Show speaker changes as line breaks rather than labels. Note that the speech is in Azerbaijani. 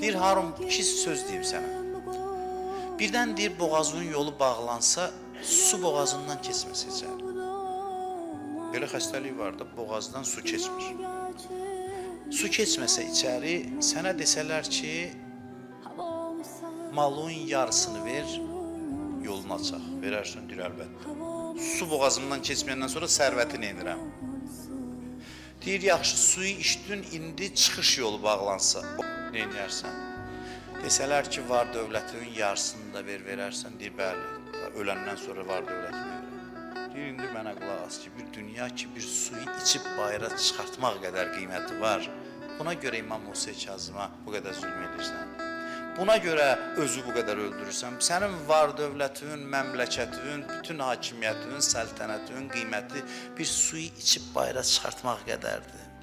Deyir Harun, iki söz deyim sənə. Birdən deyir boğazının yolu bağlansa, su boğazından keçməsə içəri. Belə xəstəlik var da, boğazdan su keçmir. Su keçməsə içəri, sənə desələr ki, malın yarısını ver, yolunu açaq. Verərsən, deyir əlbəttə. Su boğazımdan keçməyəndən sonra sərvətini edirəm. Deyir, yaxşı, suyu içdin, indi çıxış yolu bağlansa, nə edərsən? Desələr ki, var dövlətinin yarısını da verərsən, deyir, bəli, öləndən sonra var dövlətini verirəm. Deyir, indi mənə qulaq as ki, bir dünya ki, bir suyu içib bayıra çıxartmaq qədər qiyməti var. Buna görə İmam Musa Kazıma bu qədər zülm edirsən. Buna görə özü bu qədər öldürürsən. Sənin var dövlətin, məmləkətin, bütün hakimiyyətin, səltənətin qiyməti bir suyu içib bayıra çıxartmaq qədərdir.